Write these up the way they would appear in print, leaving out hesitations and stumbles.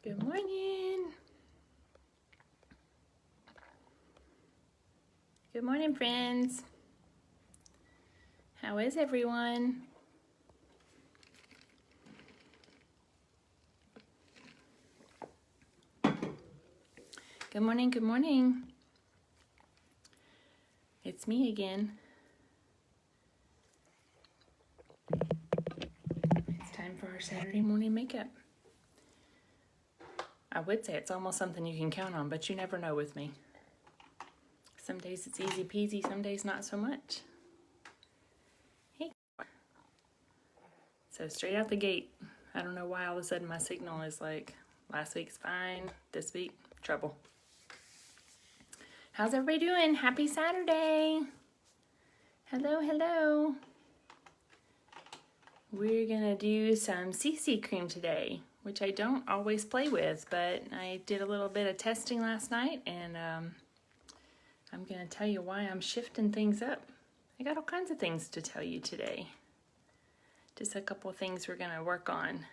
Good morning. Good morning, friends. How is everyone? Good morning, good morning. It's me again. It's time for our Saturday morning makeup. I would say it's almost something you can count on, but you never know with me. Some days it's easy peasy, some days not so much. Hey. So straight out the gate, I don't know why all of a sudden my signal is like, last week's fine, this week, trouble. How's everybody doing? Happy Saturday. Hello, hello. We're gonna do some CC cream today, which I don't always play with, but I did a little bit of testing last night, and I'm gonna tell you why I'm shifting things up. I got all kinds of things to tell you today. Just a couple of things we're gonna work on.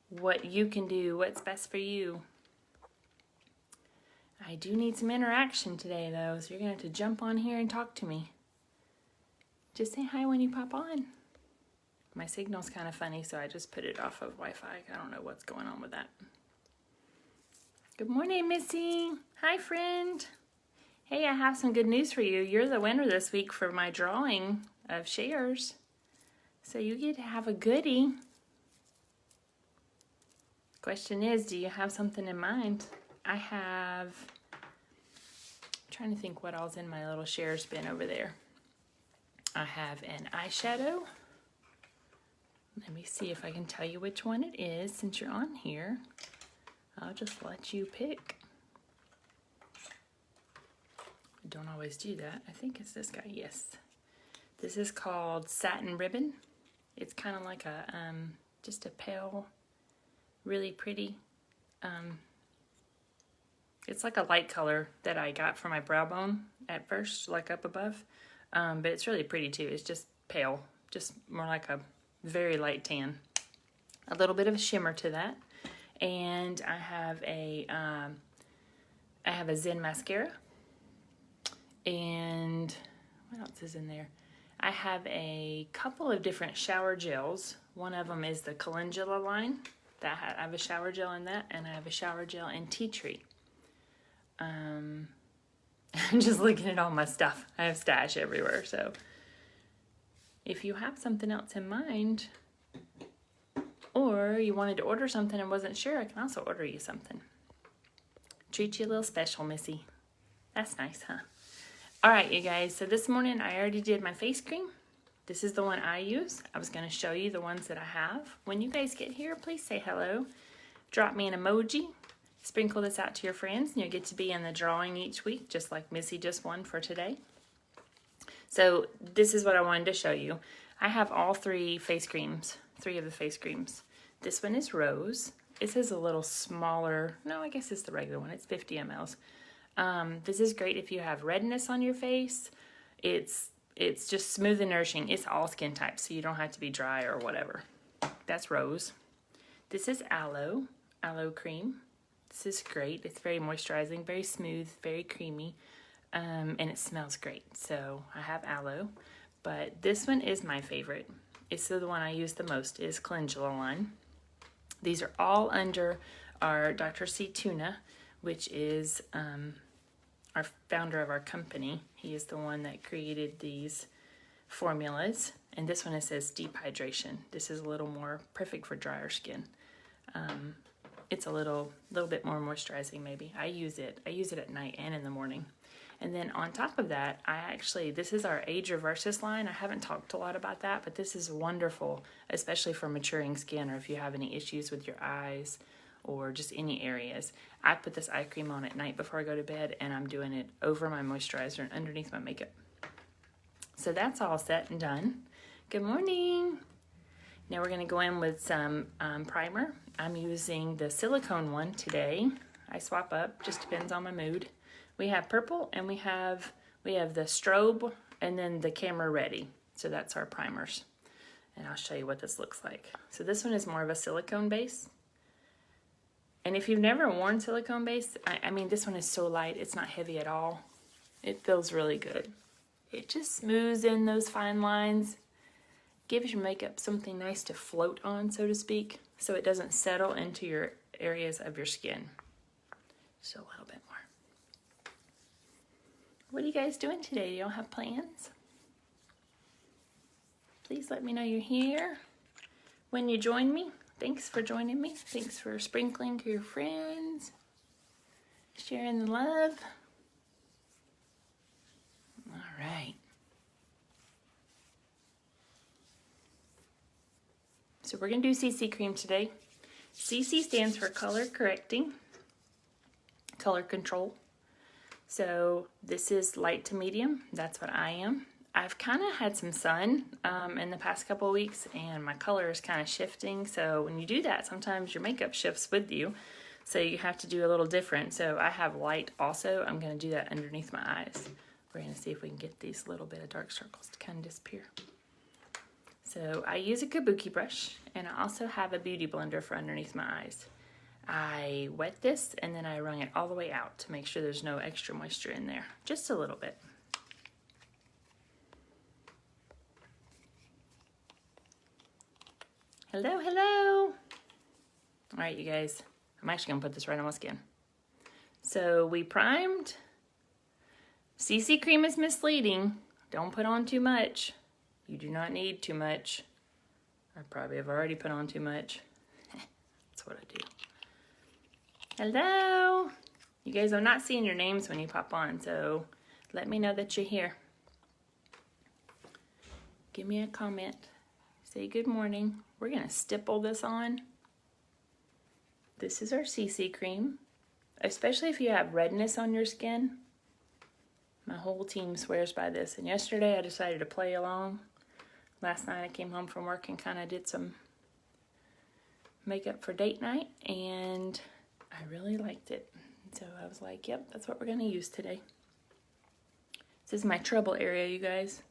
What you can do, what's best for you. I do need some interaction today though, so you're gonna have to jump on here and talk to me. Just say hi when you pop on. My signal's kind of funny, so I just put it off of Wi-Fi. I don't know what's going on with that. Good morning, Missy. Hi, friend. Hey, I have some good news for you. You're the winner this week for my drawing of shares. So you get to have a goodie. Question is, do you have something in mind? I have, I'm trying to think what all's in my little shares bin over there. I have an eyeshadow. Let me see if I can tell you which one it is since you're on here. I'll just let you pick. I don't always do that. I think it's this guy, yes. This is called Satin Ribbon. It's kind of like a, just a pale, really pretty, it's like a light color that I got for my brow bone at first, like up above. But it's really pretty too. It's just pale, just more like a very light tan. A little bit of a shimmer to that. And I have a Zen mascara. And what else is in there? I have a couple of different shower gels. One of them is the Calendula line. I have a shower gel in that, and I have a shower gel in tea tree. I'm just looking at all my stuff. I have stash everywhere, so if you have something else in mind, or you wanted to order something and wasn't sure, I can also order you something. Treat you a little special, Missy. That's nice, huh? All right, you guys, so this morning I already did my face cream. This is the one I use. I was going to show you the ones that I have. When you guys get here, please say hello. Drop me an emoji. Sprinkle this out to your friends, and you'll get to be in the drawing each week, just like Missy just won for today. So this is what I wanted to show you. I have all three face creams, three of the face creams. This one is Rose. This is a little smaller. No, I guess it's the regular one. It's 50 mLs. This is great if you have redness on your face. It's just smooth and nourishing. It's all skin types, so you don't have to be dry or whatever. That's Rose. This is Aloe cream. This is great. It's very moisturizing, very smooth, very creamy, and it smells great. So I have Aloe, but this one is my favorite. It's the one I use the most, is Calendula line. These are all under our Dr. C. Tuna, which is our founder of our company. He is the one that created these formulas. And this one, it says deep hydration. This is a little more perfect for drier skin. It's a little bit more moisturizing maybe. I use it at night and in the morning. And then on top of that, this is our Age Reversus line. I haven't talked a lot about that, but this is wonderful, especially for maturing skin or if you have any issues with your eyes or just any areas. I put this eye cream on at night before I go to bed, and I'm doing it over my moisturizer and underneath my makeup. So that's all set and done. Good morning. Now we're gonna go in with some primer. I'm using the silicone one today. I swap up, just depends on my mood. We have purple and we have the strobe and then the camera ready. So that's our primers. And I'll show you what this looks like. So this one is more of a silicone base. And if you've never worn silicone base, I mean, this one is so light, it's not heavy at all. It feels really good. It just smooths in those fine lines, gives your makeup something nice to float on, so to speak, so it doesn't settle into your areas of your skin. Just a little bit more. What are you guys doing today? Do y'all have plans? Please let me know you're here when you join me. Thanks for joining me. Thanks for sprinkling to your friends, sharing the love. All right. So we're going to do CC cream today. CC stands for color correcting, color control. So this is light to medium. That's what I am. I've kind of had some sun in the past couple of weeks, and my color is kind of shifting. So when you do that, sometimes your makeup shifts with you. So you have to do a little different. So I have light also. I'm going to do that underneath my eyes. We're going to see if we can get these little bit of dark circles to kind of disappear. So I use a kabuki brush, and I also have a beauty blender for underneath my eyes. I wet this, and then I wrung it all the way out to make sure there's no extra moisture in there. Just a little bit. Hello, hello. All right, you guys. I'm actually going to put this right on my skin. So we primed. CC cream is misleading. Don't put on too much. You do not need too much. I probably have already put on too much. That's what I do. Hello. You guys, I'm not seeing your names when you pop on, so let me know that you're here. Give me a comment. Say good morning. We're going to stipple this on. This is our CC cream, especially if you have redness on your skin. My whole team swears by this, and yesterday I decided to play along. Last night I came home from work and kind of did some makeup for date night, and I really liked it. So I was like, yep, that's what we're going to use today. This is my trouble area, you guys.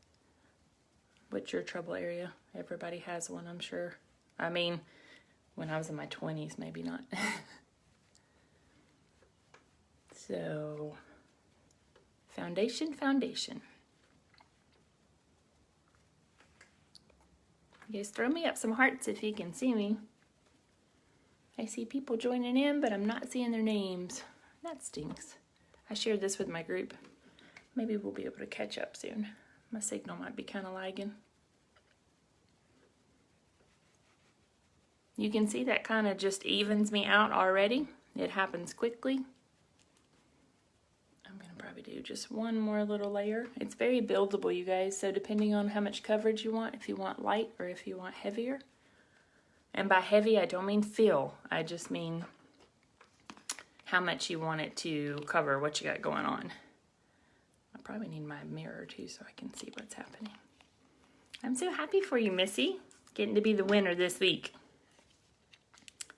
What's your trouble area? Everybody has one, I'm sure. I mean, when I was in my 20s, maybe not. So, foundation. You guys throw me up some hearts if you can see me. I see people joining in, but I'm not seeing their names. That stinks. I shared this with my group. Maybe we'll be able to catch up soon. My signal might be kind of lagging. You can see that kind of just evens me out already. It happens quickly. I'm going to probably do just one more little layer. It's very buildable, you guys, so depending on how much coverage you want, if you want light or if you want heavier. And by heavy, I don't mean fill. I just mean how much you want it to cover what you got going on. I probably need my mirror too so I can see what's happening. I'm so happy for you, Missy. Getting to be the winner this week.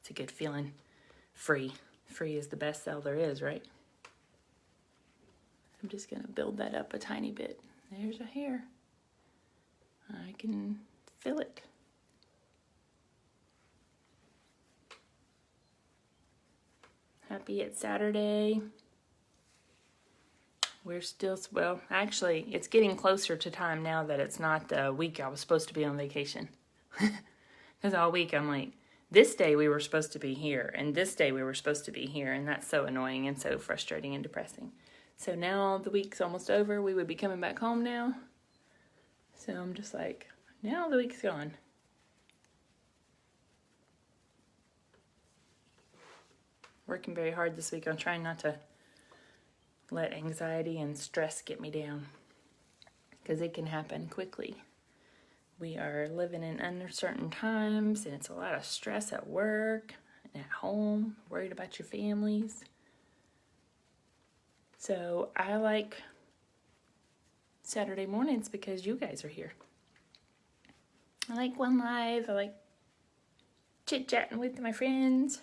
It's a good feeling. Free. Free is the best sell there is, right? I'm just going to build that up a tiny bit. There's a hair. I can feel it. Happy it's Saturday. We're still, well, actually, it's getting closer to time now that it's not the week I was supposed to be on vacation. Because all week I'm like, this day we were supposed to be here, and this day we were supposed to be here, and that's so annoying and so frustrating and depressing. So now the week's almost over. We would be coming back home now. So I'm just like, now the week's gone. Working very hard this week on trying not to let anxiety and stress get me down, because it can happen quickly. We are living in uncertain times, and it's a lot of stress at work and at home, worried about your families. So I like Saturday mornings because you guys are here. I like One Live. I like chit-chatting with my friends.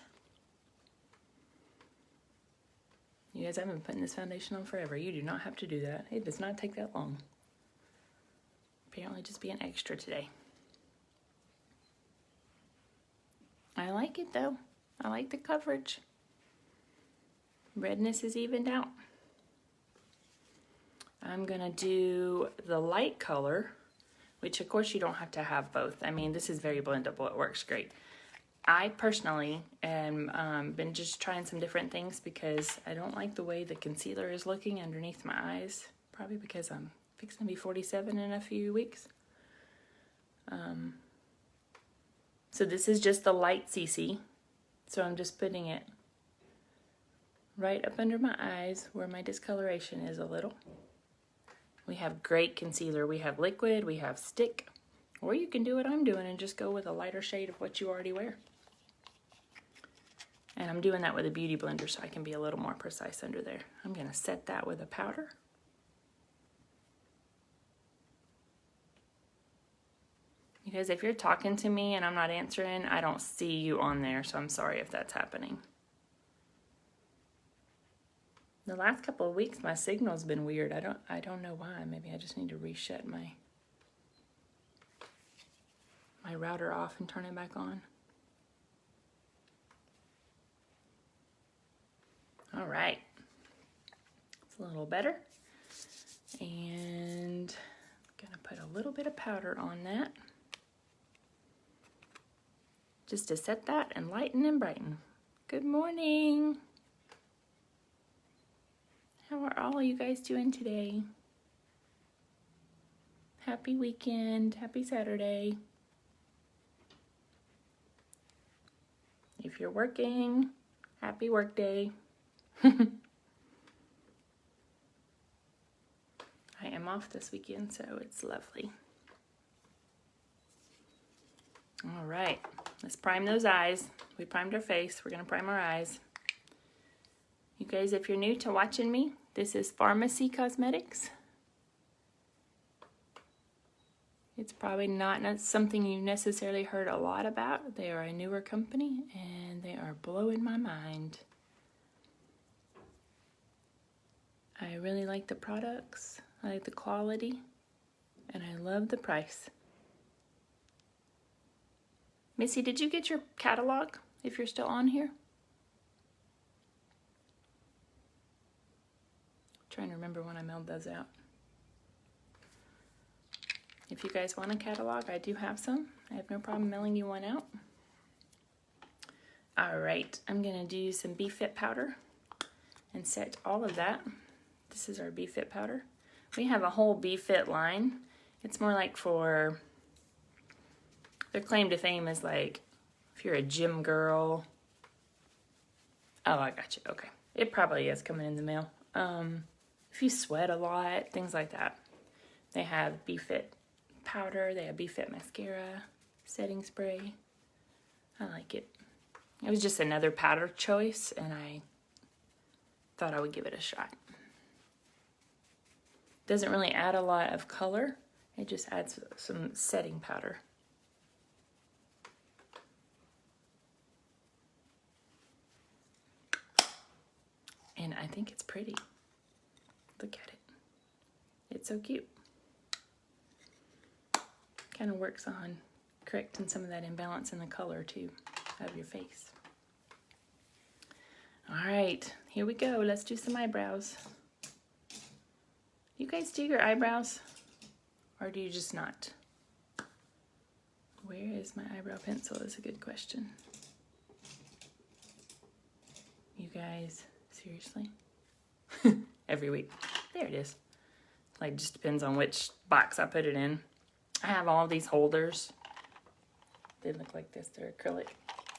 You guys, I've been putting this foundation on forever. You do not have to do that. It does not take that long. Apparently just being extra today. I like it though. I like the coverage. redness is evened out. I'm gonna do the light color, which of course you don't have to have both. I mean, this is very blendable, it works great. I personally am been just trying some different things because I don't like the way the concealer is looking underneath my eyes. Probably because I'm fixing to be 47 in a few weeks. So this is just the light CC. So I'm just putting it right up under my eyes where my discoloration is a little. We have great concealer. We have liquid, we have stick, or you can do what I'm doing and just go with a lighter shade of what you already wear. And I'm doing that with a beauty blender so I can be a little more precise under there. I'm gonna set that with a powder. Because if you're talking to me and I'm not answering, I don't see you on there, so I'm sorry if that's happening. The last couple of weeks, my signal's been weird. I don't know why. Maybe I just need to reset my router off and turn it back on. All right. It's a little better. And I'm gonna put a little bit of powder on that, just to set that and lighten and brighten. Good morning. How are all of you guys doing today? Happy weekend, happy Saturday. If you're working, happy work day. I am off this weekend, so it's lovely. All right, let's prime those eyes. We primed our face, we're gonna prime our eyes. You guys, if you're new to watching me, this is Farmasi Cosmetics. It's probably not something you necessarily heard a lot about. They are a newer company and they are blowing my mind. I really like the products, I like the quality, and I love the price. Missy, did you get your catalog if you're still on here? Trying to remember when I mailed those out. If you guys want a catalog, I do have some. I have no problem mailing you one out. All right, I'm gonna do some B-Fit powder and set all of that. This is our B-Fit powder. We have a whole B-Fit line. It's more like for, their claim to fame is like, if you're a gym girl. Oh, I got you, okay. It probably is coming in the mail. If you sweat a lot, things like that. They have B-Fit powder, they have B-Fit mascara, setting spray. I like it. It was just another powder choice and I thought I would give it a shot. Doesn't really add a lot of color, it just adds some setting powder. And I think it's pretty. Look at it. It's so cute. Kind of works on correcting some of that imbalance in the color too of your face. All right, here we go. Let's do some eyebrows. You guys do your eyebrows or do you just not? Where is my eyebrow pencil is a good question. You guys, seriously? Every week. There it is. Like, just depends on which box I put it in. I have all these holders. They look like this, they're acrylic.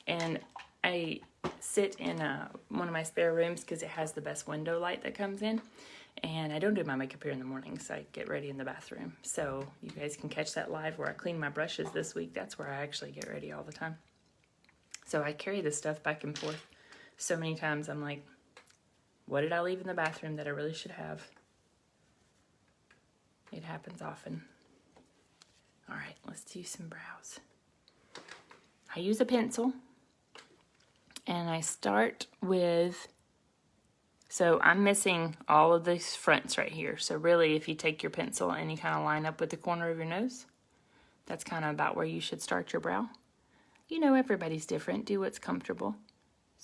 And I sit in one of my spare rooms because it has the best window light that comes in. And I don't do my makeup here in the morning, so I get ready in the bathroom. So you guys can catch that live where I clean my brushes this week. That's where I actually get ready all the time. So I carry this stuff back and forth. So many times I'm like, what did I leave in the bathroom that I really should have? It happens often. All right, let's do some brows. I use a pencil and I start with, so I'm missing all of these fronts right here. So really, if you take your pencil and you kind of line up with the corner of your nose, that's kind of about where you should start your brow. You know, everybody's different. Do what's comfortable.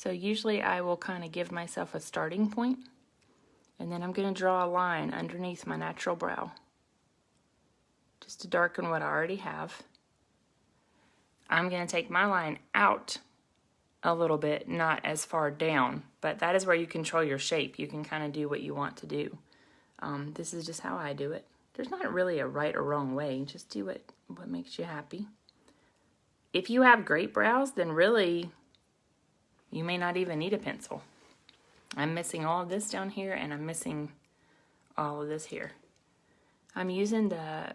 So usually I will kind of give myself a starting point, and then I'm going to draw a line underneath my natural brow just to darken what I already have. I'm going to take my line out a little bit, not as far down, but that is where you control your shape. You can kind of do what you want to do. This is just how I do it. There's not really a right or wrong way. Just do what makes you happy. If you have great brows, then really you may not even need a pencil. I'm missing all of this down here, and I'm missing all of this here. I'm using the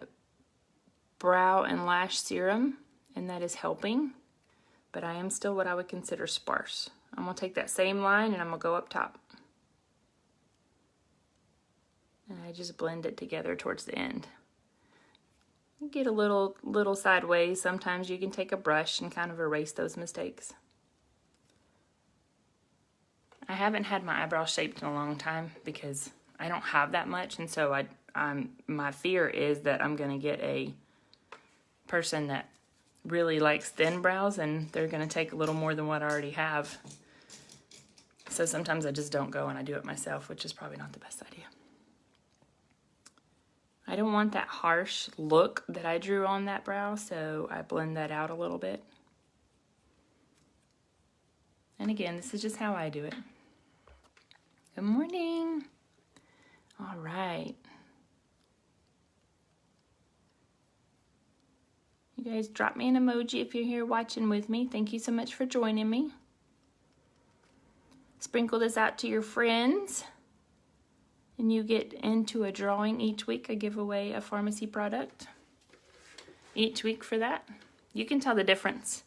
brow and lash serum, and that is helping, but I am still what I would consider sparse. I'm going to take that same line and I'm going to go up top. And I just blend it together towards the end. You get a little sideways. Sometimes you can take a brush and kind of erase those mistakes. I haven't had my eyebrows shaped in a long time because I don't have that much, and so my fear is that I'm going to get a person that really likes thin brows and they're going to take a little more than what I already have. So sometimes I just don't go and I do it myself, which is probably not the best idea. I don't want that harsh look that I drew on that brow, so I blend that out a little bit. And again, this is just how I do it. Good morning. All right. You guys drop me an emoji if you're here watching with me. Thank you so much for joining me. Sprinkle this out to your friends. And you get into a drawing each week. I give away a Farmasi product each week for that. You can tell the difference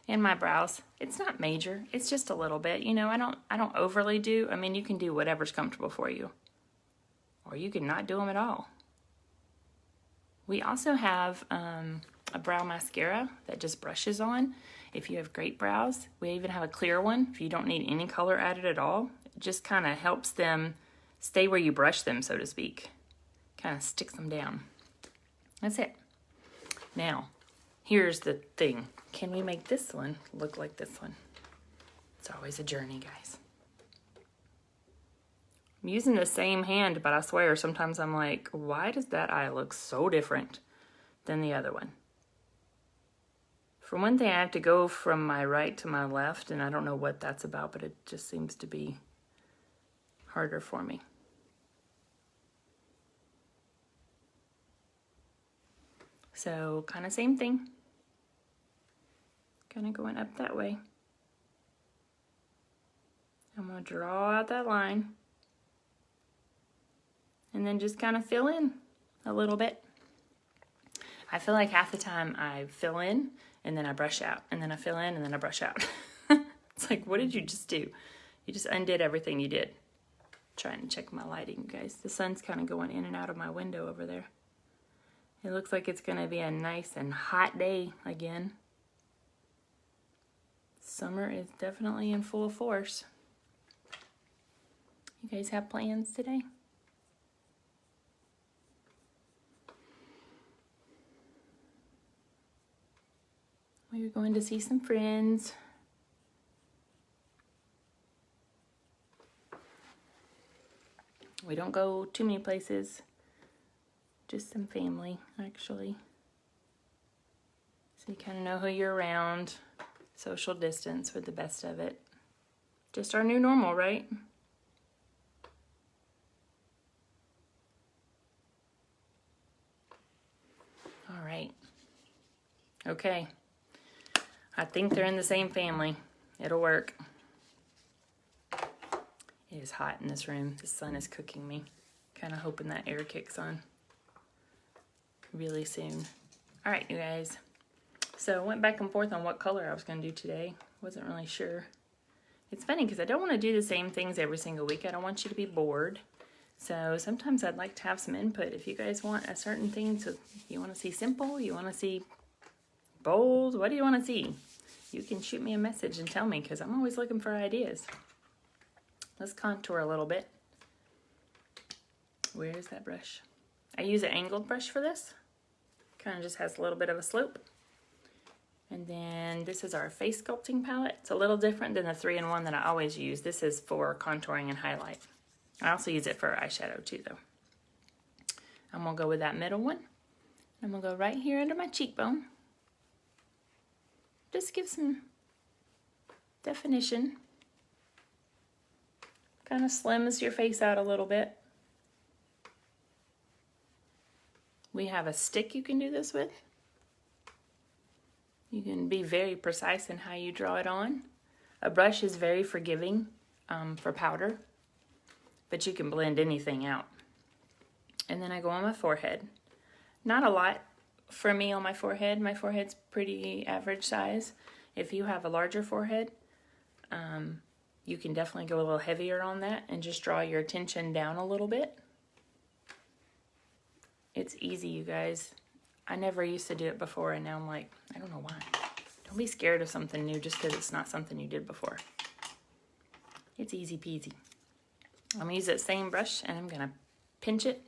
in my brows. It's not major. It's just a little bit. You know, I don't overly do. I mean, you can do whatever's comfortable for you. Or you can not do them at all. We also have a brow mascara that just brushes on. If you have great brows, we even have a clear one. If you don't need any color added at all, it just kind of helps them stay where you brush them, so to speak. Kind of sticks them down. That's it. Now, here's the thing. Can we make this one look like this one? It's always a journey, guys. I'm using the same hand, but I swear sometimes I'm like, why does that eye look so different than the other one? For one thing, I have to go from my right to my left, and I don't know what that's about, but it just seems to be harder for me. So kind of same thing. Kind of going up that way. I'm going to draw out that line. And then just kind of fill in a little bit. I feel like half the time I fill in and then I brush out. And then I fill in and then I brush out. It's like, what did you just do? You just undid everything you did. Trying to check my lighting, guys. The sun's kind of going in and out of my window over there. It looks like it's going to be a nice and hot day again. Summer is definitely in full force. You guys have plans today? We're going to see some friends. We don't go too many places. Just some family, actually. So you kind of know who you're around. Social distance with the best of it. Just our new normal, right? All right. Okay. I think they're in the same family. It'll work. It is hot in this room. The sun is cooking me. Kind of hoping that air kicks on really soon. All right, you guys. So I went back and forth on what color I was going to do today. Wasn't really sure. It's funny because I don't want to do the same things every single week. I don't want you to be bored. So sometimes I'd like to have some input. If you guys want a certain thing, so you want to see simple, you want to see bold, what do you want to see? You can shoot me a message and tell me because I'm always looking for ideas. Let's contour a little bit. Where's that brush? I use an angled brush for this. Kind of just has a little bit of a slope. And then this is our face sculpting palette. It's a little different than the 3-in-1 that I always use. This is for contouring and highlight. I also use it for eyeshadow too though. I'm gonna go with that middle one. I'm gonna go right here under my cheekbone. Just give some definition. Kind of slims your face out a little bit. We have a stick you can do this with. You can be very precise in how you draw it on. A brush is very forgiving for powder, but you can blend anything out. And then I go on my forehead. Not a lot for me on my forehead. My forehead's pretty average size. If you have a larger forehead, you can definitely go a little heavier on that and just draw your attention down a little bit. It's easy, you guys. I never used to do it before, and now I'm like, I don't know why. Don't be scared of something new just because it's not something you did before. It's easy peasy. I'm going to use that same brush, and I'm going to pinch it,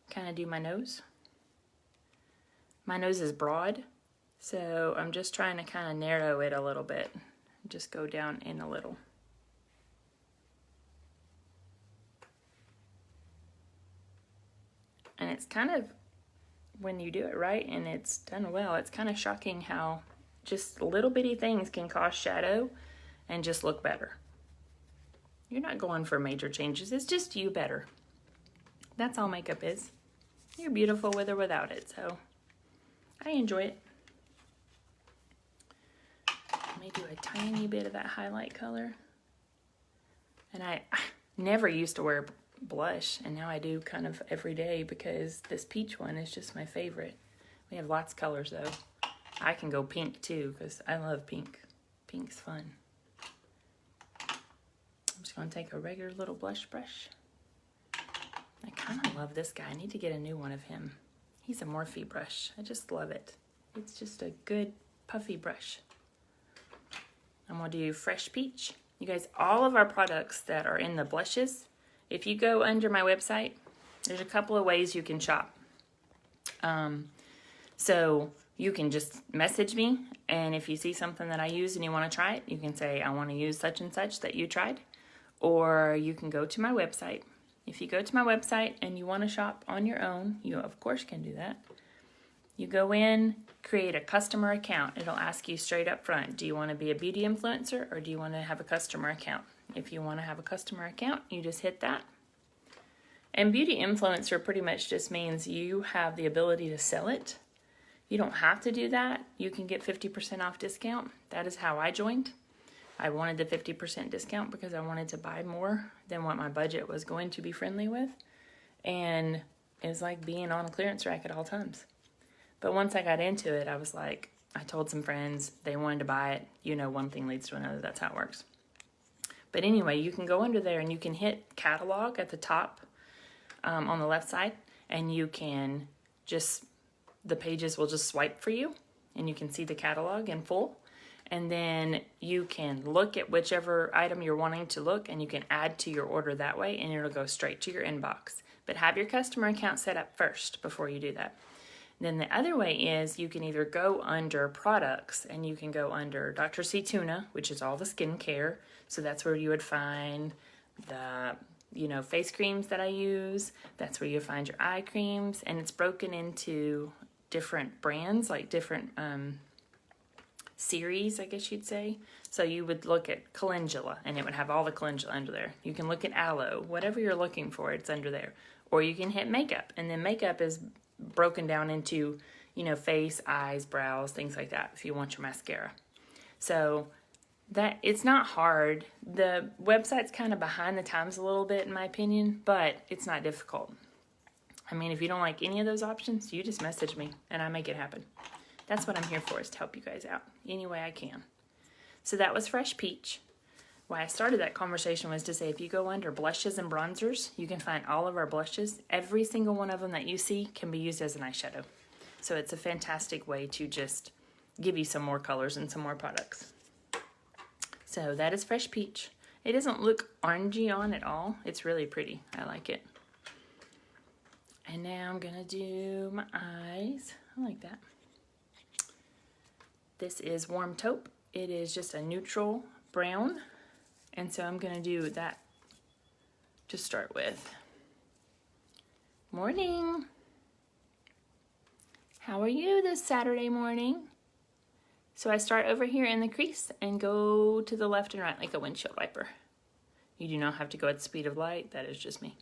kind of do my nose. My nose is broad, so I'm just trying to kind of narrow it a little bit. Just go down in a little. And it's kind of, when you do it right and it's done well, it's kind of shocking how just little bitty things can cause shadow and just look better. You're not going for major changes, it's just you better. That's all makeup is. You're beautiful with or without it, so I enjoy it. Let me do a tiny bit of that highlight color. And I never used to wear blush, and now I do kind of every day because this peach one is just my favorite. We have lots of colors though. I can go pink too because I love pink. Pink's fun. I'm just going to take a regular little blush brush. I kind of love this guy. I need to get a new one of him. He's a Morphe brush. I just love it. It's just a good puffy brush. I'm going to do Fresh Peach. You guys, all of our products that are in the blushes, if you go under my website, there's a couple of ways you can shop. So you can just message me, and if you see something that I use and you want to try it, you can say, I want to use such and such that you tried. Or you can go to my website. If you go to my website and you want to shop on your own, you of course can do that. You go in, create a customer account. It'll ask you straight up front, do you want to be a beauty influencer or do you want to have a customer account? If you want to have a customer account, you just hit that. And beauty influencer pretty much just means you have the ability to sell it. You don't have to do that. You can get 50% off discount. That is how I joined. I wanted the 50% discount because I wanted to buy more than what my budget was going to be friendly with. And it was like being on a clearance rack at all times. But once I got into it, I was like, I told some friends, they wanted to buy it. You know, one thing leads to another. That's how it works. But anyway, you can go under there and you can hit catalog at the top on the left side, and you can just, the pages will just swipe for you and you can see the catalog in full. And then you can look at whichever item you're wanting to look and you can add to your order that way, and it'll go straight to your inbox. But have your customer account set up first before you do that. Then the other way is you can either go under products and you can go under Dr. C Tuna, which is all the skincare. So that's where you would find the, face creams that I use. That's where you find your eye creams, and it's broken into different brands, like different series, I guess you'd say. So you would look at calendula and it would have all the calendula under there. You can look at aloe, whatever you're looking for, it's under there. Or you can hit makeup, and then makeup is broken down into, face, eyes, brows, things like that if you want your mascara. So that it's not hard. The website's kind of behind the times a little bit in my opinion, but it's not difficult. I mean, if you don't like any of those options, you just message me and I make it happen. That's what I'm here for, is to help you guys out any way I can. So that was Fresh Peach. Why I started that conversation was to say, if you go under blushes and bronzers, you can find all of our blushes. Every single one of them that you see can be used as an eyeshadow. So it's a fantastic way to just give you some more colors and some more products. So that is Fresh Peach. It doesn't look orangey on at all. It's really pretty. I like it. And now I'm going to do my eyes. I like that. This is Warm Taupe. It is just a neutral brown. And so I'm going to do that to start with. Morning. How are you this Saturday morning? So I start over here in the crease and go to the left and right like a windshield wiper. You do not have to go at the speed of light. That is just me.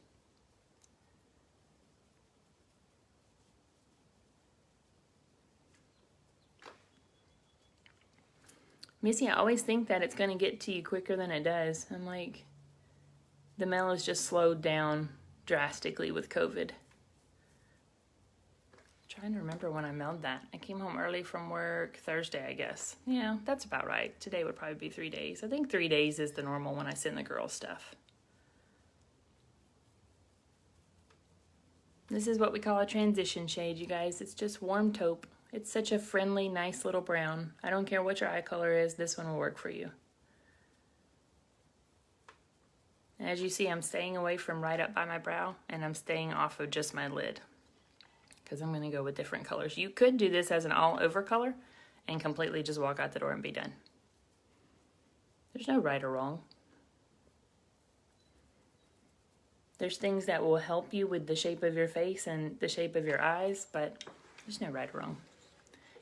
Missy, I always think that it's going to get to you quicker than it does. I'm like, the mail has just slowed down drastically with COVID. Trying to remember when I mailed that. I came home early from work Thursday, I guess. Yeah, that's about right. Today would probably be 3 days. I think 3 days is the normal when I send the girls stuff. This is what we call a transition shade, you guys. It's just Warm Taupe. It's such a friendly, nice little brown. I don't care what your eye color is, this one will work for you. And as you see, I'm staying away from right up by my brow, and I'm staying off of just my lid, because I'm going to go with different colors. You could do this as an all-over color and completely just walk out the door and be done. There's no right or wrong. There's things that will help you with the shape of your face and the shape of your eyes, but there's no right or wrong.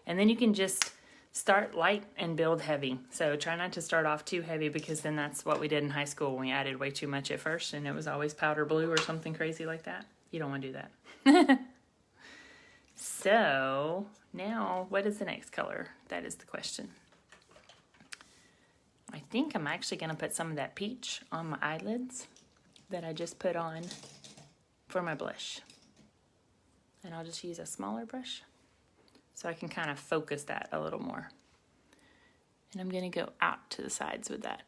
And then you can just start light and build heavy. So try not to start off too heavy, because then that's what we did in high school. We added way too much at first and it was always powder blue or something crazy like that. You don't want to do that. So now what is the next color? That is the question. I think I'm actually going to put some of that peach on my eyelids that I just put on for my blush. And I'll just use a smaller brush so I can kind of focus that a little more. And I'm going to go out to the sides with that.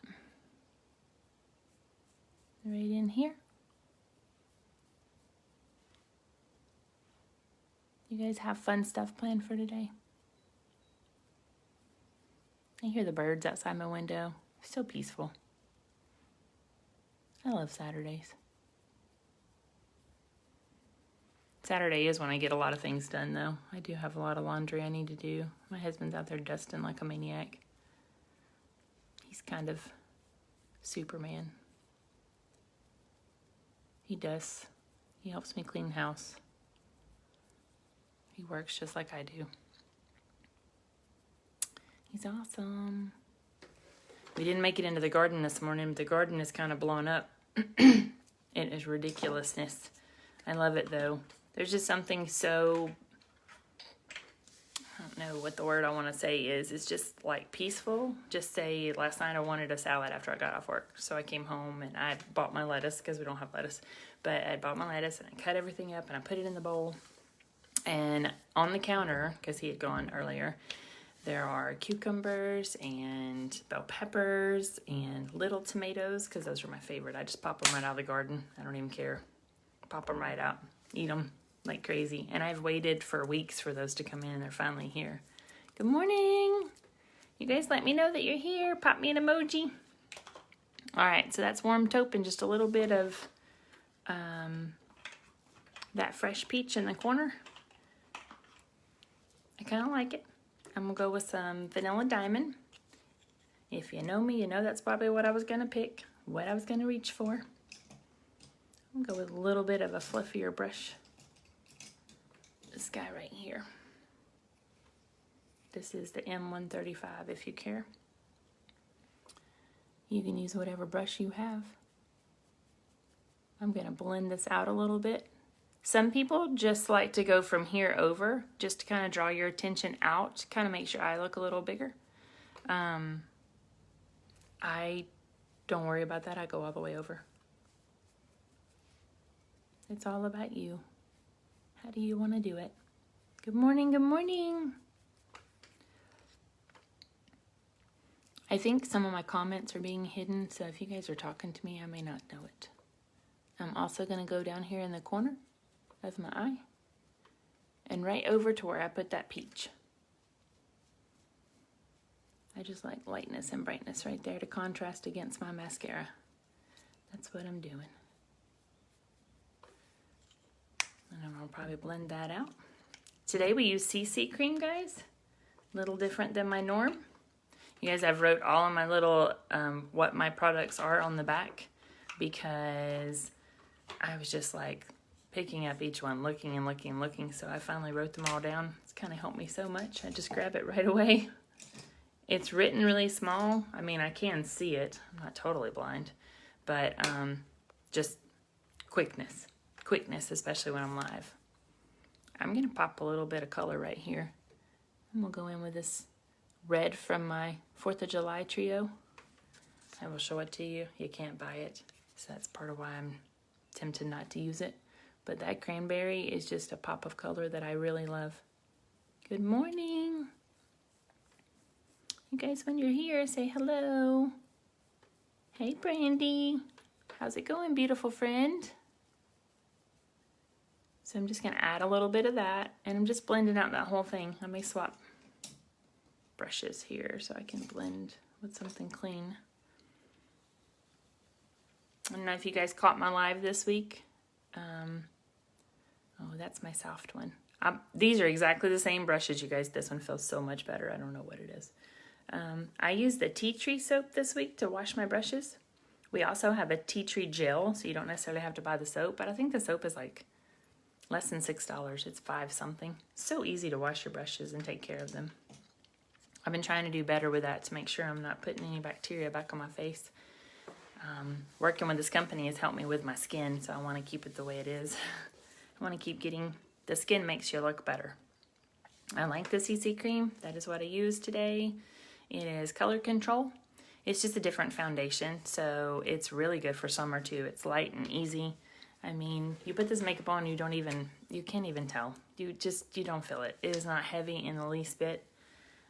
Right in here. You guys have fun stuff planned for today? I hear the birds outside my window. So peaceful. I love Saturdays. Saturday is when I get a lot of things done, though. I do have a lot of laundry I need to do. My husband's out there dusting like a maniac. He's kind of Superman. He does. He helps me clean house. He works just like I do. He's awesome. We didn't make it into the garden this morning, but the garden is kind of blown up. It is ridiculousness. I love it, though. There's just something so, I don't know what the word I want to say is. It's just like peaceful. Just say last night I wanted a salad after I got off work. So I came home and I bought my lettuce, because we don't have lettuce. But I bought my lettuce and I cut everything up and I put it in the bowl. And on the counter, because he had gone earlier, there are cucumbers and bell peppers and little tomatoes, because those are my favorite. I just pop them right out of the garden. I don't even care. Pop them right out. Eat them like crazy. And I've waited for weeks for those to come in. They're finally here. Good morning. You guys let me know that you're here. Pop me an emoji. All right, so that's Warm Taupe and just a little bit of that fresh peach in the corner. I kind of like it. I'm going to go with some Vanilla Diamond. If you know me, you know that's probably what I was going to pick, what I was going to reach for. I'm going to go with a little bit of a fluffier brush. This guy right here. This is the M135 if you care. You can use whatever brush you have. I'm going to blend this out a little bit. Some people just like to go from here over, just to kind of draw your attention out, kind of makes your eye look a little bigger. I don't worry about that. I go all the way over. It's all about you. How do you want to do it? Good morning, good morning. I think some of my comments are being hidden, so if you guys are talking to me, I may not know it. I'm also going to go down here in the corner of my eye and right over to where I put that peach. I just like lightness and brightness right there to contrast against my mascara. That's what I'm doing. And I'm going to probably blend that out. Today we use CC cream, guys. little different than my norm. You guys, I've wrote all of my little, what my products are on the back because I was just like picking up each one, looking and looking and looking. So I finally wrote them all down. It's kind of helped me so much. I just grab it right away. It's written really small. I mean, I can see it. I'm not totally blind, but just quickness, especially when I'm live. I'm going to pop a little bit of color right here. And we'll go in with this red from my 4th of July trio. I will show it to you. You can't buy it, so that's part of why I'm tempted not to use it. But that cranberry is just a pop of color that I really love. Good morning. You guys, when you're here, say hello. Hey, Brandy. How's it going, beautiful friend? So I'm just going to add a little bit of that, and I'm just blending out that whole thing. I may swap brushes here so I can blend with something clean. I don't know if you guys caught my live this week. Oh, that's my soft one. These are exactly the same brushes, you guys. This one feels so much better. I don't know what it is. I used the tea tree soap this week to wash my brushes. We also have a tea tree gel, so you don't necessarily have to buy the soap, but I think the soap is like less than $6. It's $5 something. So easy to wash your brushes and take care of them. I've been trying to do better with that to make sure I'm not putting any bacteria back on my face. Working with this company has helped me with my skin, so I want to keep it the way it is. I want to keep getting, the skin makes you look better. I like the CC cream. That is what I used today. It is Color Control. It's just a different foundation, so it's really good for summer too. It's light and easy. I mean, you put this makeup on, you can't even tell. You don't feel it. It is not heavy in the least bit.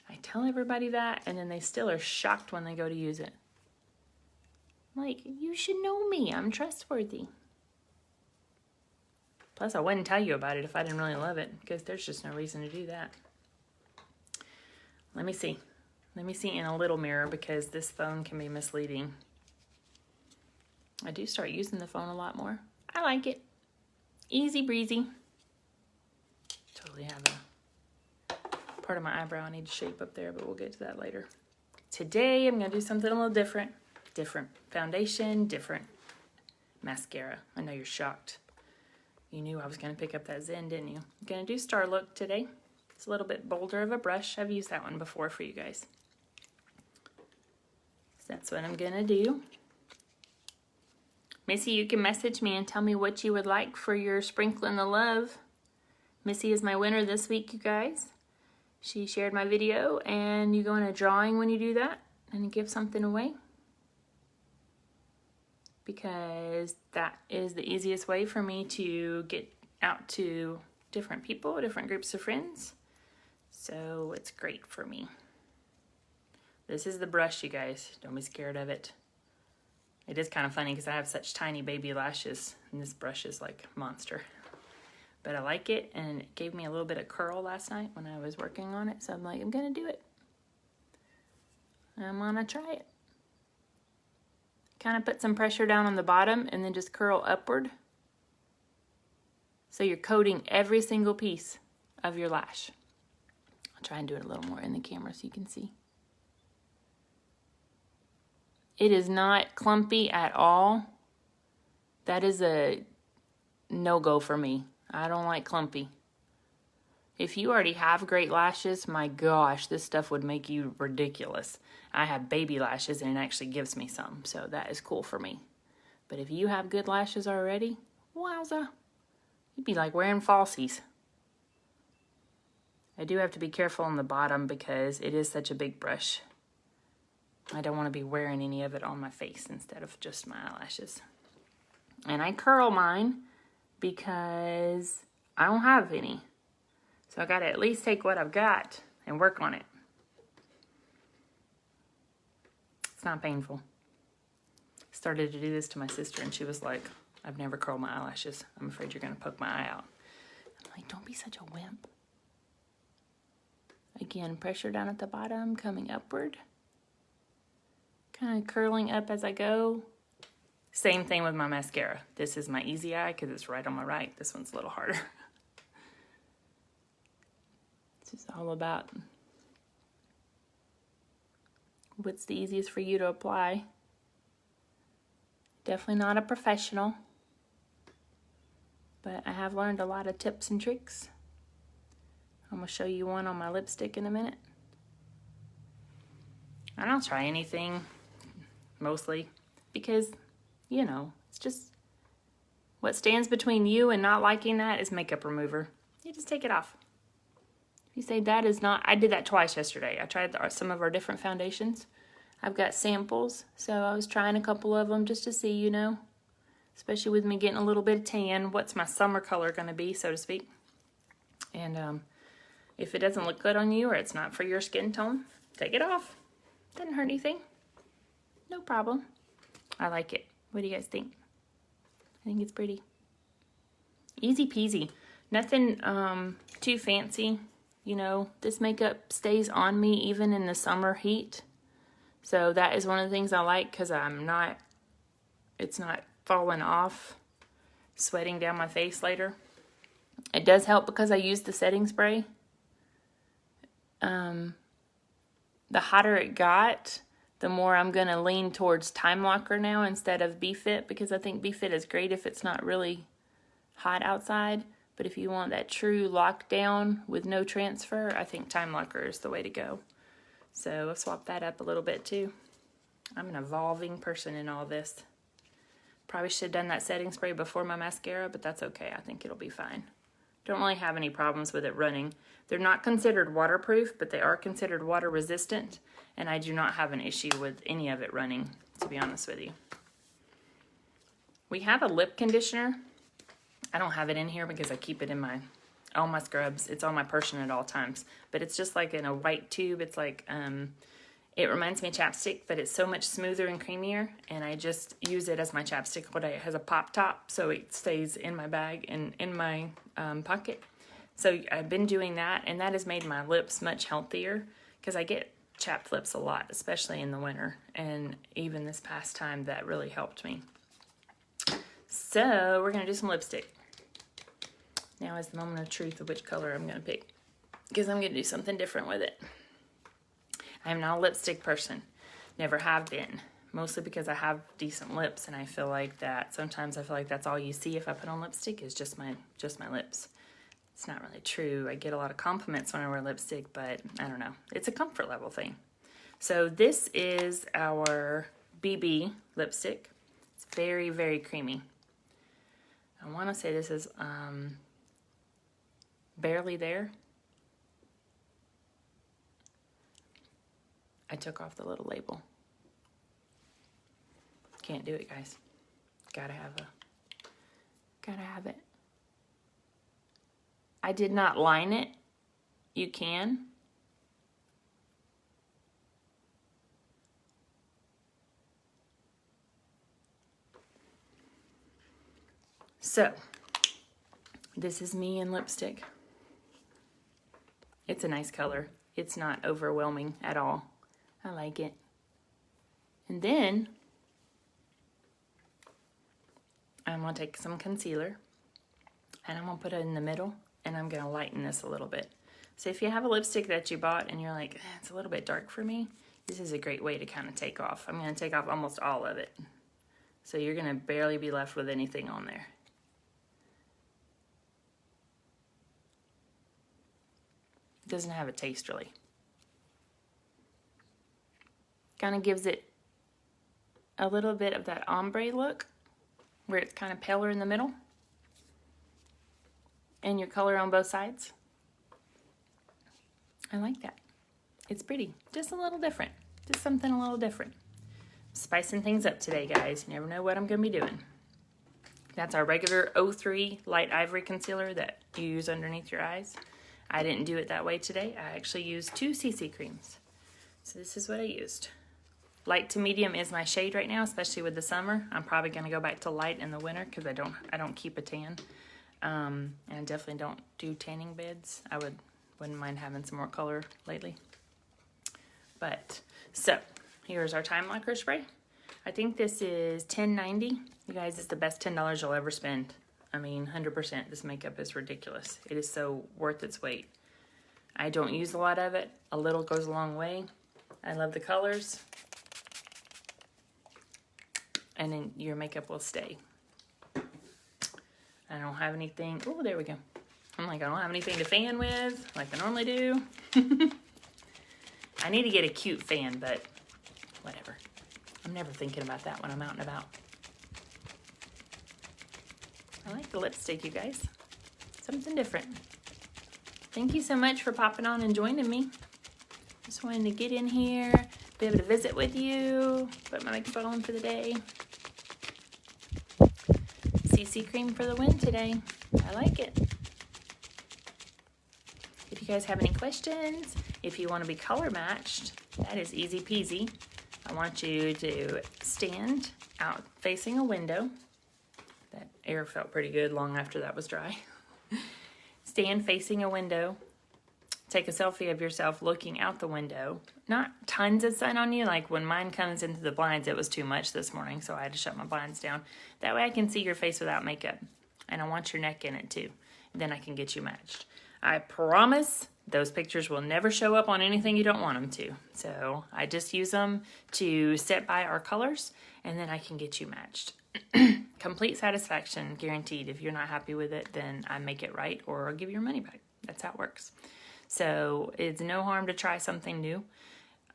I tell everybody that, and then they still are shocked when they go to use it. Like, you should know me. I'm trustworthy. Plus, I wouldn't tell you about it if I didn't really love it, because there's just no reason to do that. Let me see. Let me see in a little mirror, because this phone can be misleading. I do start using the phone a lot more. I like it. Easy breezy. Totally have a part of my eyebrow I need to shape up there, but we'll get to that later. Today, I'm going to do something a little different. Different foundation, different mascara. I know you're shocked. You knew I was going to pick up that Zen, didn't you? I'm going to do Star Look today. It's a little bit bolder of a brush. I've used that one before for you guys. So that's what I'm going to do. Missy, you can message me and tell me what you would like for your Sprinkling the Love. Missy is my winner this week, you guys. She shared my video, and you go in a drawing when you do that and give something away. Because that is the easiest way for me to get out to different people, different groups of friends. So it's great for me. This is the brush, you guys. Don't be scared of it. It is kind of funny because I have such tiny baby lashes, and this brush is like monster. But I like it, and it gave me a little bit of curl last night when I was working on it. So I'm like, I'm going to do it. I'm going to try it. Kind of put some pressure down on the bottom and then just curl upward. So you're coating every single piece of your lash. I'll try and do it a little more in the camera so you can see. It is not clumpy at all. That is a no-go for me. I don't like clumpy. If you already have great lashes, my gosh, this stuff would make you ridiculous. I have baby lashes and it actually gives me some, so that is cool for me. But if you have good lashes already, wowza, you'd be like wearing falsies. I do have to be careful on the bottom because it is such a big brush. I don't want to be wearing any of it on my face instead of just my eyelashes. And I curl mine because I don't have any. So I got to at least take what I've got and work on it. It's not painful. Started to do this to my sister and she was like, I've never curled my eyelashes. I'm afraid you're going to poke my eye out. I'm like, don't be such a wimp. Again, pressure down at the bottom, coming upward. Kind of curling up as I go. Same thing with my mascara. This is my easy eye because it's right on my right. This one's a little harder. It's just all about what's the easiest for you to apply. Definitely not a professional, but I have learned a lot of tips and tricks. I'm going to show you one on my lipstick in a minute. I don't try anything, mostly, because, you know, it's just what stands between you and not liking that is makeup remover. You just take it off. If you say that is not, I did that twice yesterday. I tried some of our different foundations. I've got samples, so I was trying a couple of them just to see, you know, especially with me getting a little bit of tan, what's my summer color going to be, so to speak. And if it doesn't look good on you or it's not for your skin tone, take it off. Doesn't hurt anything. No problem. I like it. What do you guys think? I think it's pretty. Easy peasy. Nothing too fancy. You know, this makeup stays on me even in the summer heat. So that is one of the things I like because it's not falling off, sweating down my face later. It does help because I use the setting spray. The hotter it got, the more I'm going to lean towards Time Locker now instead of B-Fit, because I think B-Fit is great if it's not really hot outside. But if you want that true lockdown with no transfer, I think Time Locker is the way to go. So I'll swap that up a little bit too. I'm an evolving person in all this. Probably should have done that setting spray before my mascara, but that's okay. I think it'll be fine. Don't really have any problems with it running. They're not considered waterproof, but they are considered water resistant, and I do not have an issue with any of it running, to be honest with you. We have a lip conditioner. I don't have it in here because I keep it in all my scrubs. It's on my person at all times, but it's just like in a white tube. It's like, it reminds me of chapstick, but it's so much smoother and creamier, and I just use it as my chapstick all day. It has a pop top, so it stays in my bag and in my pocket. So I've been doing that, and that has made my lips much healthier because I get chapped lips a lot, especially in the winter, and even this past time that really helped me. So we're going to do some lipstick. Now is the moment of truth of which color I'm going to pick, because I'm going to do something different with it. I am not a lipstick person. Never have been. Mostly because I have decent lips, and I feel like that sometimes I feel like that's all you see if I put on lipstick is just my lips. It's not really true. I get a lot of compliments when I wear lipstick, but I don't know. It's a comfort level thing. So this is our BB lipstick. It's very, very creamy. I want to say this is Barely There. I took off the little label. Can't do it, guys. Gotta have it. I did not line it. You can. So, this is me in lipstick. It's a nice color. It's not overwhelming at all. I like it. And then I'm going to take some concealer and I'm going to put it in the middle, and I'm going to lighten this a little bit. So if you have a lipstick that you bought and you're like, it's a little bit dark for me, this is a great way to kind of take off. I'm going to take off almost all of it. So you're going to barely be left with anything on there. It doesn't have a taste really. Kind of gives it a little bit of that ombre look, where it's kind of paler in the middle and your color on both sides. I like that. It's pretty. Just a little different. Just something a little different. Spicing things up today, guys. You never know what I'm going to be doing. That's our regular 03 Light Ivory Concealer that you use underneath your eyes. I didn't do it that way today. I actually used 2 CC creams. So this is what I used. Light to medium is my shade right now, especially with the summer. I'm probably going to go back to light in the winter because I don't keep a tan. And I definitely don't do tanning beds. I wouldn't mind having some more color lately. But, so, here's our Time Locker spray. I think this is $10.90. You guys, it's the best $10 you'll ever spend. I mean, 100%. This makeup is ridiculous. It is so worth its weight. I don't use a lot of it. A little goes a long way. I love the colors. And then your makeup will stay. I don't have anything. Oh, there we go. I'm like, I don't have anything to fan with like I normally do. I need to get a cute fan, but whatever. I'm never thinking about that when I'm out and about. I like the lipstick, you guys. Something different. Thank you so much for popping on and joining me. Just wanted to get in here, be able to visit with you, put my makeup on for the day. CC cream for the win today. I like it. If you guys have any questions, if you want to be color matched, that is easy peasy. I want you to stand out facing a window. That air felt pretty good long after that was dry. Stand facing a window. Take a selfie of yourself looking out the window. Not tons of sun on you. Like when mine comes into the blinds, it was too much this morning, so I had to shut my blinds down. That way I can see your face without makeup. And I want your neck in it too. Then I can get you matched. I promise those pictures will never show up on anything you don't want them to. So I just use them to set by our colors, and then I can get you matched. Complete satisfaction guaranteed. If you're not happy with it, then I make it right or I'll give you your money back. That's how it works. So it's no harm to try something new.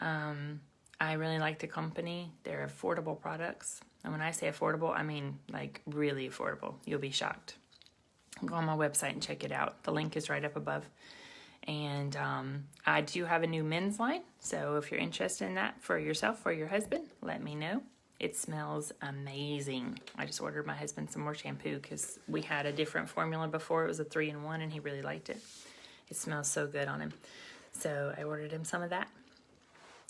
I really like the company. They're affordable products. And when I say affordable, I mean like really affordable. You'll be shocked. Go on my website and check it out. The link is right up above. And I do have a new men's line. So if you're interested in that for yourself or your husband, let me know. It smells amazing. I just ordered my husband some more shampoo because we had a different formula before. It was a 3-in-1 and he really liked it. It smells so good on him. So I ordered him some of that.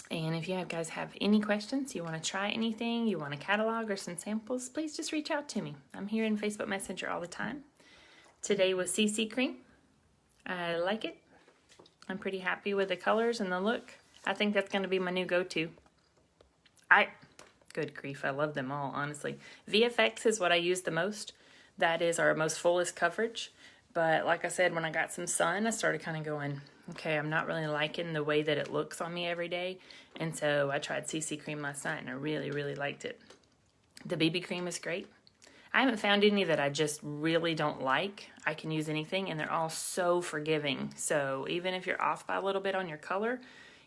And if you guys have any questions, you want to try anything, you want a catalog or some samples, please just reach out to me. I'm here in Facebook Messenger all the time. Today was CC cream. I like it. I'm pretty happy with the colors and the look. I think that's going to be my new go-to. Good grief, I love them all, honestly. VFX is what I use the most. That is our most fullest coverage. But like I said, when I got some sun, I started kind of going, okay, I'm not really liking the way that it looks on me every day. And so I tried CC cream last night and I really, really liked it. The BB cream is great. I haven't found any that I just really don't like. I can use anything and they're all so forgiving. So even if you're off by a little bit on your color,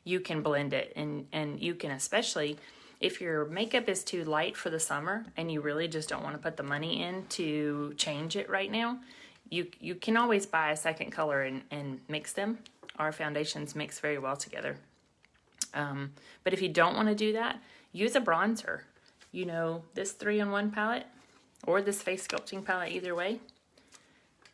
you can blend it. And you can, especially if your makeup is too light for the summer and you really just don't want to put the money in to change it right now, you can always buy a second color and mix them. Our foundations mix very well together. But if you don't want to do that, use a bronzer. You know, this 3-in-1 palette or this face sculpting palette, either way.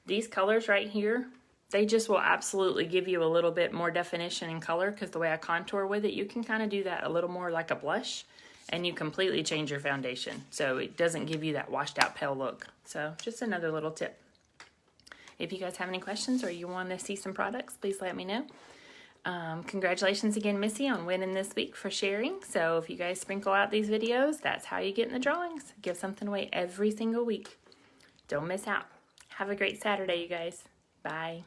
These colors right here, they just will absolutely give you a little bit more definition and color because the way I contour with it, you can kind of do that a little more like a blush and you completely change your foundation. So it doesn't give you that washed out pale look. So just another little tip. If you guys have any questions or you want to see some products, please let me know. Congratulations again, Missy, on winning this week for sharing. So if you guys sprinkle out these videos, that's how you get in the drawings. Give something away every single week. Don't miss out. Have a great Saturday, you guys. Bye.